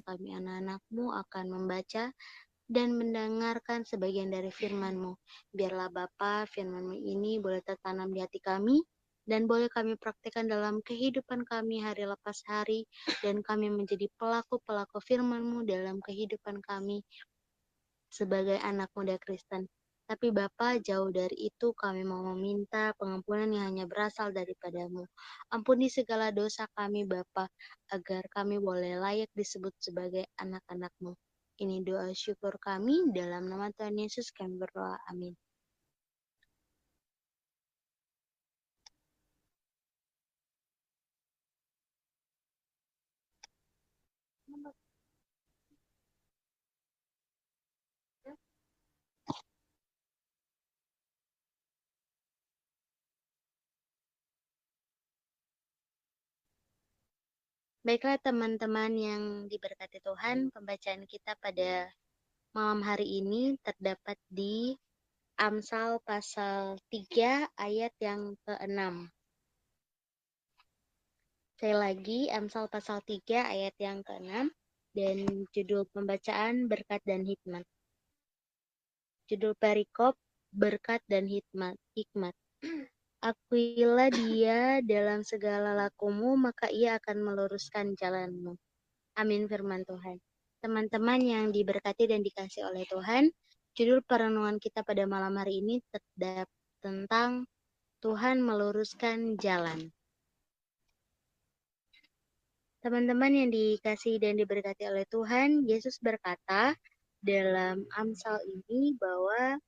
kami anak-anak-Mu akan membaca dan mendengarkan sebagian dari firman-Mu. Biarlah Bapa, firman-Mu ini boleh tertanam di hati kami, dan boleh kami praktikkan dalam kehidupan kami hari lepas hari, dan kami menjadi pelaku-pelaku firman-Mu dalam kehidupan kami sebagai anak muda Kristen. Tapi Bapa, jauh dari itu kami mau meminta pengampunan yang hanya berasal daripada-Mu. Ampuni segala dosa kami Bapa, agar kami boleh layak disebut sebagai anak-anak-Mu. Ini doa syukur kami, dalam nama Tuhan Yesus kami berdoa, amin. Baiklah teman-teman yang diberkati Tuhan, pembacaan kita pada malam hari ini terdapat di Amsal pasal 3 ayat yang ke-6. Sekali lagi, Amsal pasal 3 ayat yang ke-6, dan judul pembacaan berkat dan hikmat. Judul perikop berkat dan hikmat. Akuilah dia dalam segala lakumu, maka ia akan meluruskan jalanmu. Amin firman Tuhan. Teman-teman yang diberkati dan dikasih oleh Tuhan, judul perenungan kita pada malam hari ini terdapat tentang Tuhan meluruskan jalan. Teman-teman yang dikasih dan diberkati oleh Tuhan, Yesus berkata dalam Amsal ini bahwa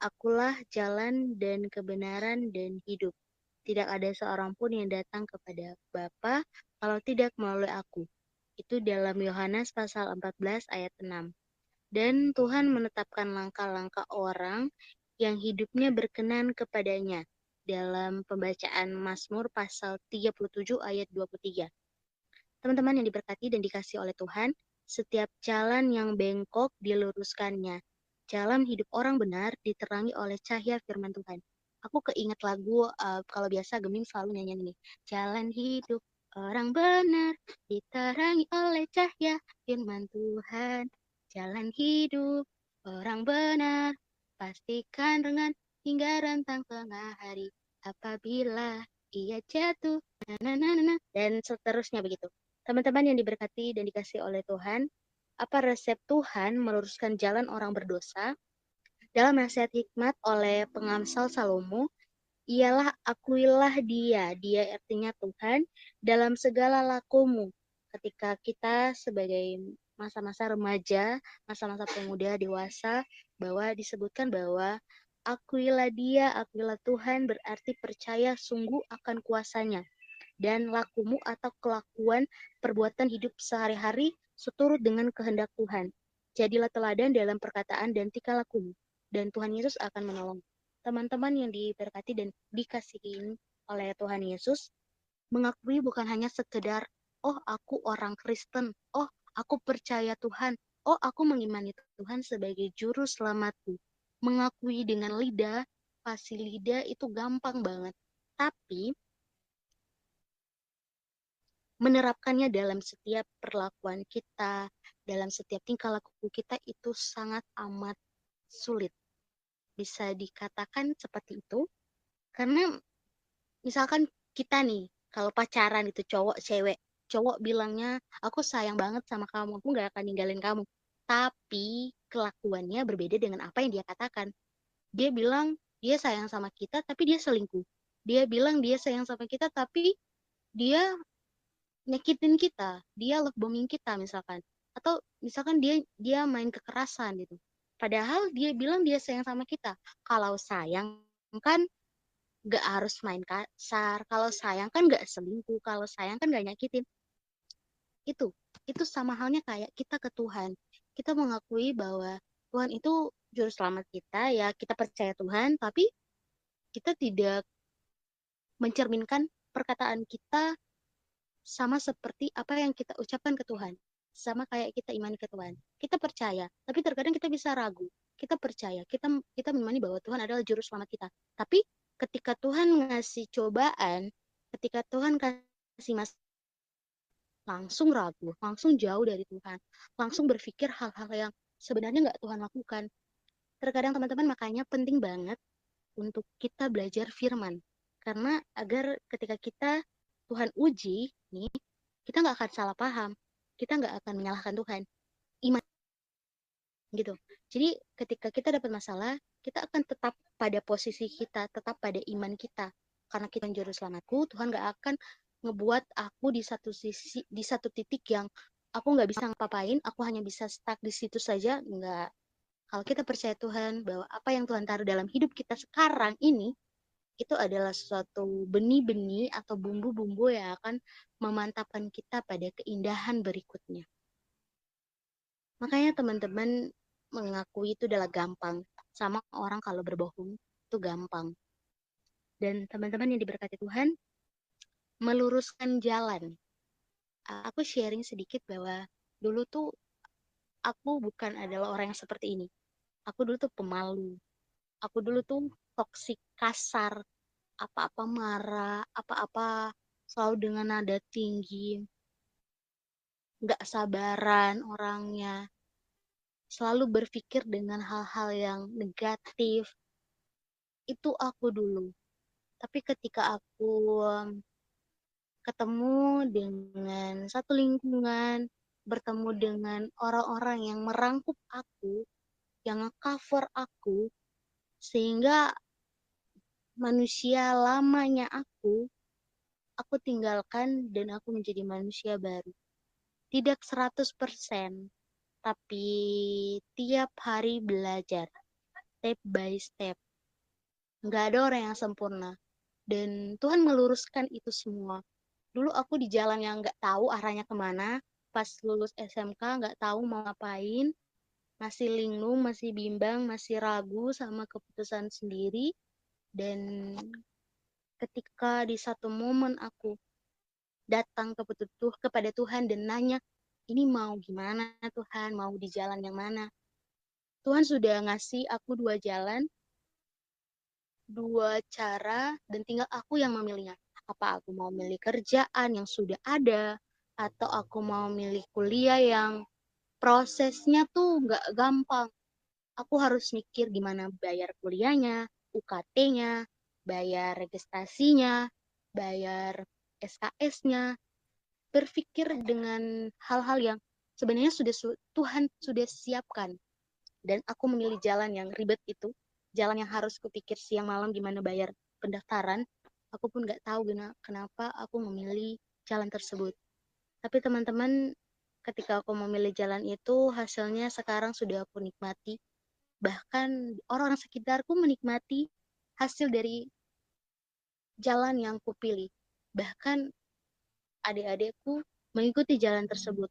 akulah jalan dan kebenaran dan hidup. Tidak ada seorang pun yang datang kepada Bapa kalau tidak melalui aku. Itu dalam Yohanes pasal 14 ayat 6. Dan Tuhan menetapkan langkah-langkah orang yang hidupnya berkenan kepadanya dalam pembacaan Mazmur pasal 37 ayat 23. Teman-teman yang diberkati dan dikasih oleh Tuhan, setiap jalan yang bengkok diluruskannya. Jalan hidup orang benar diterangi oleh cahaya firman Tuhan. Aku keinget lagu, kalau biasa Gemim selalu nyanyi ini. Jalan hidup orang benar diterangi oleh cahaya firman Tuhan. Jalan hidup orang benar pastikan dengan hingga rentang tengah hari. Apabila ia jatuh, dan seterusnya begitu. Teman-teman yang diberkati dan dikasih oleh Tuhan, apa resep Tuhan meluruskan jalan orang berdosa? Dalam nasihat hikmat oleh pengamsal Salomo, ialah akuilah dia artinya Tuhan, dalam segala lakumu. Ketika kita sebagai masa-masa remaja, masa-masa pemuda, dewasa, bahwa disebutkan bahwa akuilah dia, akuilah Tuhan, berarti percaya sungguh akan kuasanya. Dan lakumu atau kelakuan perbuatan hidup sehari-hari seturut dengan kehendak Tuhan. Jadilah teladan dalam perkataan dan tingkah lakumu, dan Tuhan Yesus akan menolong. Teman-teman yang diberkati dan dikasihi oleh Tuhan Yesus, mengakui bukan hanya sekedar, oh aku orang Kristen, oh aku percaya Tuhan, oh aku mengimani Tuhan sebagai juru selamatku. Mengakui dengan lidah, fasih lidah itu gampang banget. Tapi menerapkannya dalam setiap perlakuan kita, dalam setiap tingkah laku kita itu sangat amat sulit. Bisa dikatakan seperti itu, karena misalkan kita nih, kalau pacaran itu cowok, cewek, cowok bilangnya, aku sayang banget sama kamu, aku gak akan ninggalin kamu. Tapi kelakuannya berbeda dengan apa yang dia katakan. Dia bilang dia sayang sama kita, tapi dia selingkuh. Dia bilang dia sayang sama kita, tapi dia nyakitin kita, dia love bombing kita misalkan, atau misalkan dia dia main kekerasan gitu. Padahal dia bilang dia sayang sama kita. Kalau sayang kan gak harus main kasar, kalau sayang kan gak selingkuh, kalau sayang kan gak nyakitin. Itu itu sama halnya kayak kita ke Tuhan. Kita mengakui bahwa Tuhan itu juru selamat kita, ya kita percaya Tuhan, tapi kita tidak mencerminkan perkataan kita sama seperti apa yang kita ucapkan ke Tuhan. Sama kayak kita imani ke Tuhan. Kita percaya, tapi terkadang kita bisa ragu. Kita percaya, kita mengimani bahwa Tuhan adalah juru selamat kita. Tapi ketika Tuhan ngasih cobaan, ketika Tuhan kasih langsung ragu, langsung jauh dari Tuhan, langsung berpikir hal-hal yang sebenarnya nggak Tuhan lakukan. Terkadang teman-teman makanya penting banget untuk kita belajar firman. Karena agar ketika kita Tuhan uji, nih, kita nggak akan salah paham. Kita nggak akan menyalahkan Tuhan. Iman gitu. Jadi ketika kita dapat masalah, kita akan tetap pada posisi kita, tetap pada iman kita. Karena kita juru selamatku, Tuhan nggak akan ngebuat aku di satu sisi, di satu titik yang aku nggak bisa ngapain, aku hanya bisa stuck di situ saja. Nggak. Kalau kita percaya Tuhan bahwa apa yang Tuhan taruh dalam hidup kita sekarang ini, itu adalah suatu benih-benih atau bumbu-bumbu yang akan memantapkan kita pada keindahan berikutnya. Makanya teman-teman mengakui itu adalah gampang. Sama orang kalau berbohong itu gampang. Dan teman-teman yang diberkati Tuhan, meluruskan jalan. Aku sharing sedikit bahwa dulu tuh aku bukan adalah orang yang seperti ini. Aku dulu tuh pemalu. Aku dulu tuh toksik, kasar, apa-apa marah, apa-apa selalu dengan nada tinggi, nggak sabaran orangnya, selalu berpikir dengan hal-hal yang negatif. Itu aku dulu. Tapi ketika aku ketemu dengan satu lingkungan, bertemu dengan orang-orang yang merangkup aku, yang nge-cover aku, sehingga manusia lamanya aku tinggalkan dan aku menjadi manusia baru. Tidak 100%, tapi tiap hari belajar, step by step. Nggak ada orang yang sempurna. Dan Tuhan meluruskan itu semua. Dulu aku di jalan yang nggak tahu arahnya kemana. Pas lulus SMK nggak tahu mau ngapain. Masih linglung, masih bimbang, masih ragu sama keputusan sendiri. Dan ketika di satu momen aku datang kepada Tuhan dan nanya, ini mau gimana Tuhan, mau di jalan yang mana? Tuhan sudah ngasih aku dua jalan, dua cara, dan tinggal aku yang memilihnya. Apa aku mau milih kerjaan yang sudah ada, atau aku mau milih kuliah yang prosesnya tuh nggak gampang. Aku harus mikir gimana bayar kuliahnya, UKT-nya, bayar registrasinya, bayar SKS-nya, berpikir dengan hal-hal yang sebenarnya sudah Tuhan sudah siapkan. Dan aku memilih jalan yang ribet itu, jalan yang harus kupikir siang malam gimana bayar pendaftaran. Aku pun nggak tahu kenapa aku memilih jalan tersebut. Tapi teman-teman, ketika aku memilih jalan itu, hasilnya sekarang sudah aku nikmati. Bahkan orang-orang sekitarku menikmati hasil dari jalan yang kupilih. Bahkan adik-adikku mengikuti jalan tersebut.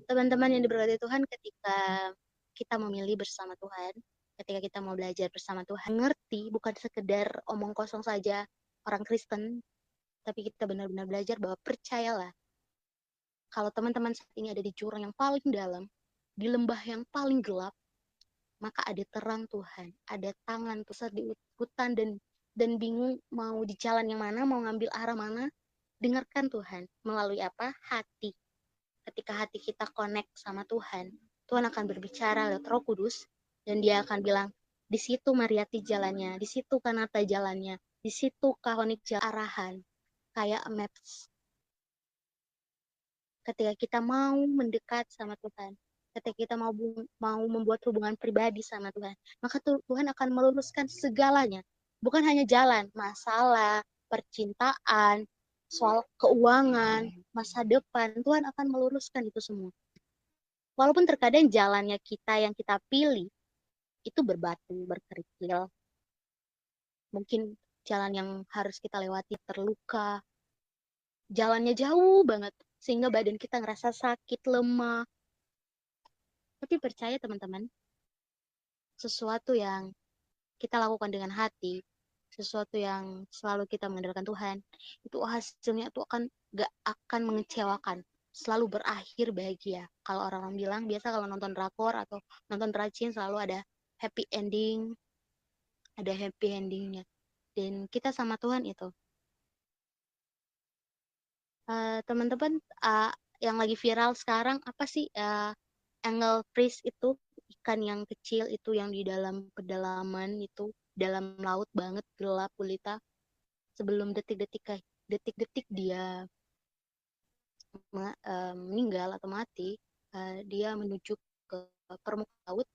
Teman-teman yang diberkati Tuhan, ketika kita memilih bersama Tuhan, ketika kita mau belajar bersama Tuhan, ngerti bukan sekedar omong kosong saja orang Kristen, tapi kita benar-benar belajar bahwa percayalah, kalau teman-teman saat ini ada di jurang yang paling dalam, di lembah yang paling gelap, maka ada terang Tuhan, ada tangan besar di hutan dan bingung mau di jalan yang mana, mau ngambil arah mana, dengarkan Tuhan melalui apa? Hati. Ketika hati kita connect sama Tuhan, Tuhan akan berbicara lewat Roh Kudus dan dia akan bilang, di situ Mariati jalannya, di situ Kanata jalannya, di situ Kahonik jalan arahan, kayak maps. Ketika kita mau mendekat sama Tuhan, ketika kita mau membuat hubungan pribadi sama Tuhan, maka Tuhan akan meluruskan segalanya. Bukan hanya jalan, masalah, percintaan, soal keuangan, masa depan, Tuhan akan meluruskan itu semua. Walaupun terkadang jalannya kita yang kita pilih itu berbatu, berkerikil. Mungkin jalan yang harus kita lewati terluka. Jalannya jauh banget. Sehingga badan kita ngerasa sakit, lemah. Tapi percaya teman-teman, sesuatu yang kita lakukan dengan hati, sesuatu yang selalu kita mengandalkan Tuhan, itu hasilnya itu gak akan mengecewakan. Selalu berakhir bahagia. Kalau orang-orang bilang, biasa kalau nonton drakor atau nonton rajin selalu ada happy endingnya. Dan kita sama Tuhan itu Teman-teman, yang lagi viral sekarang apa sih, angelfish itu, ikan yang kecil itu yang di dalam pedalaman itu, dalam laut banget, gelap gulita, sebelum detik-detik dia meninggal atau mati, dia menuju ke permukaan laut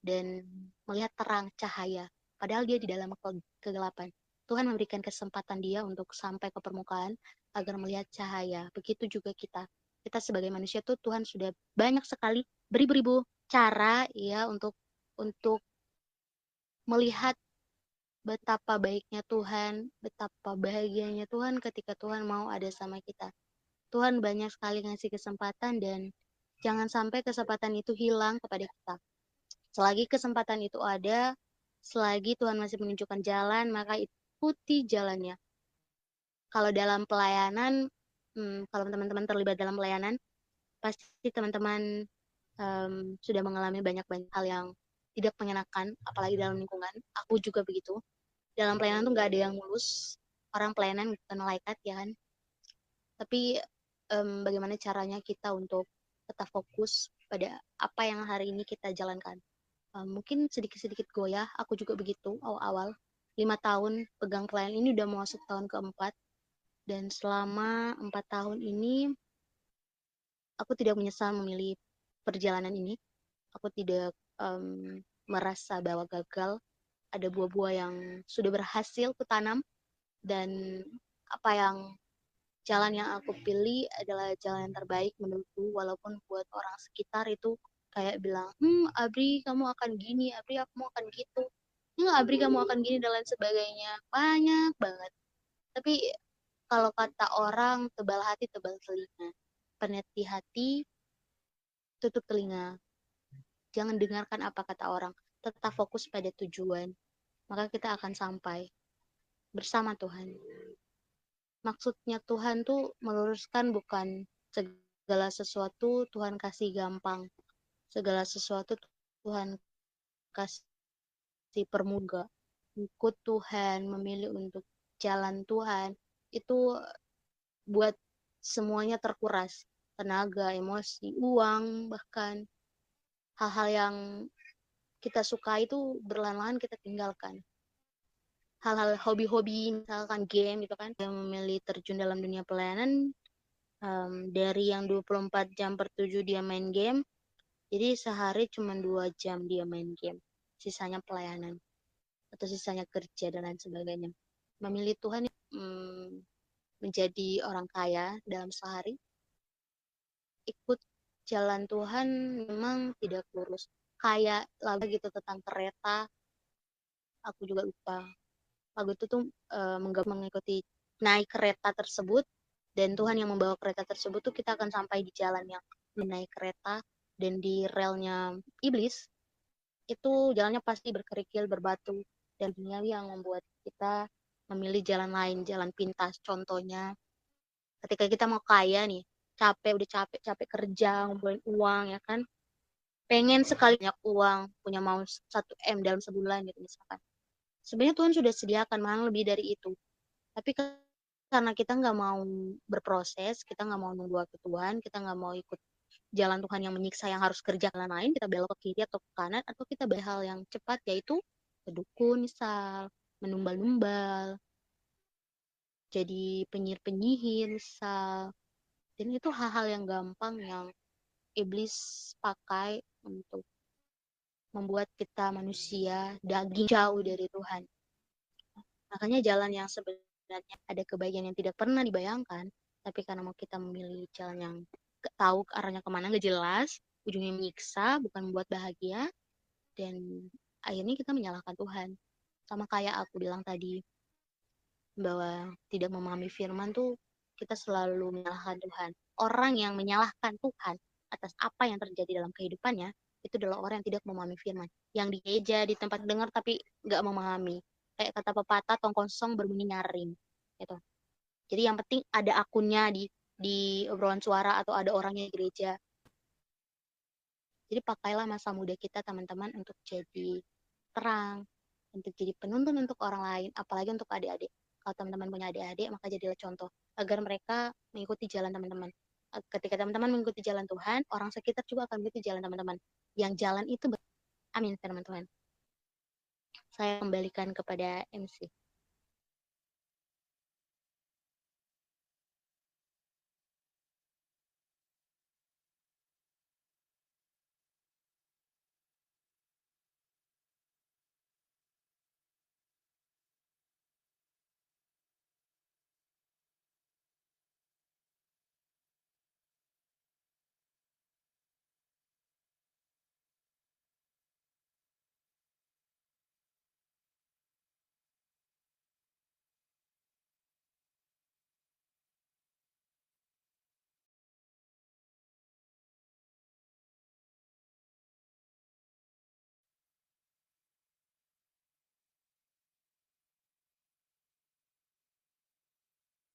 dan melihat terang cahaya. Padahal dia di dalam kegelapan. Tuhan memberikan kesempatan dia untuk sampai ke permukaan agar melihat cahaya. Begitu juga kita. Kita sebagai manusia tuh Tuhan sudah banyak sekali beribu-ribu cara ya untuk melihat betapa baiknya Tuhan, betapa bahagianya Tuhan ketika Tuhan mau ada sama kita. Tuhan banyak sekali ngasih kesempatan dan jangan sampai kesempatan itu hilang kepada kita. Selagi kesempatan itu ada, selagi Tuhan masih menunjukkan jalan, maka ikuti jalannya. Kalau dalam pelayanan, kalau teman-teman terlibat dalam pelayanan, pasti teman-teman sudah mengalami banyak-banyak hal yang tidak mengenakan, apalagi dalam lingkungan. Aku juga begitu. Dalam pelayanan tuh nggak ada yang mulus. Orang pelayanan bukan malaikat ya kan. Tapi bagaimana caranya kita untuk tetap fokus pada apa yang hari ini kita jalankan. Mungkin sedikit-sedikit goyah, aku juga begitu awal-awal. 5 tahun pegang pelayan ini udah mau masuk tahun keempat, dan selama 4 tahun ini aku tidak menyesal memilih perjalanan ini. Aku tidak merasa bahwa gagal. Ada buah-buah yang sudah berhasil kutanam, dan apa yang jalan yang aku pilih adalah jalan yang terbaik menurutku, walaupun buat orang sekitar itu kayak bilang, Abri kamu akan gini, Abri kamu akan gitu, Abri kamu akan gini dan lain sebagainya, banyak banget. Tapi kalau kata orang, tebal hati tebal telinga, peniti hati tutup telinga, jangan dengarkan apa kata orang, tetap fokus pada tujuan, maka kita akan sampai bersama Tuhan. Maksudnya Tuhan tuh meluruskan, bukan segala sesuatu Tuhan kasih gampang. Segala sesuatu Tuhan kasih permudah. Ikut Tuhan, memilih untuk jalan Tuhan, itu buat semuanya terkuras. Tenaga, emosi, uang, bahkan hal-hal yang kita suka itu berlahan-lahan kita tinggalkan. Hal-hal hobi-hobi, misalkan game gitu kan, yang memilih terjun dalam dunia pelayanan, dari yang 24 jam per 7 dia main game, jadi sehari cuma 2 jam dia main game, sisanya pelayanan atau sisanya kerja dan lain sebagainya. Memilih Tuhan, menjadi orang kaya dalam sehari, ikut jalan Tuhan memang tidak lurus. Kayak lagu gitu tentang kereta, aku juga lupa. Lagu itu tuh mengikuti naik kereta tersebut, dan Tuhan yang membawa kereta tersebut tuh kita akan sampai di jalan yang naik kereta, dan di relnya iblis itu jalannya pasti berkerikil, berbatu, dan duniawi yang membuat kita memilih jalan lain, jalan pintas. Contohnya ketika kita mau kaya nih, udah capek kerja, ngumpulin uang ya kan, pengen sekali banyak uang, punya mau 1 M dalam sebulan gitu misalkan. Sebenarnya Tuhan sudah sediakan mahal lebih dari itu. Tapi karena kita nggak mau berproses, kita nggak mau nunggu waktu Tuhan, kita nggak mau ikut jalan Tuhan yang menyiksa, yang harus kerja jalan lain, kita belok ke kiri atau ke kanan, atau kita hal yang cepat, yaitu ke dukun misal, menumbal-numbal, jadi penyihir-penyihir misal. Dan itu hal-hal yang gampang yang iblis pakai untuk membuat kita manusia daging jauh dari Tuhan. Makanya jalan yang sebenarnya ada kebaikan yang tidak pernah dibayangkan, tapi karena mau kita memilih jalan yang tahu arahnya kemana nggak jelas, ujungnya menyiksa, bukan membuat bahagia, dan akhirnya kita menyalahkan Tuhan. Sama kayak aku bilang tadi, bahwa tidak memahami firman tuh kita selalu menyalahkan Tuhan. Orang yang menyalahkan Tuhan atas apa yang terjadi dalam kehidupannya, itu adalah orang yang tidak memahami firman. Yang di gereja, di tempat dengar, tapi nggak memahami. Kayak kata pepatah, tong kosong berbunyi nyaring. Gitu. Jadi yang penting ada akunnya di obrolan suara, atau ada orangnya di gereja. Jadi pakailah masa muda kita teman-teman untuk jadi terang, untuk jadi penuntun untuk orang lain, apalagi untuk adik-adik. Kalau teman-teman punya adik-adik, maka jadilah contoh. agar mereka mengikuti jalan teman-teman. Ketika teman-teman mengikuti jalan Tuhan, orang sekitar juga akan mengikuti jalan teman-teman. Yang jalan itu, amin teman-teman. Saya kembalikan kepada MC.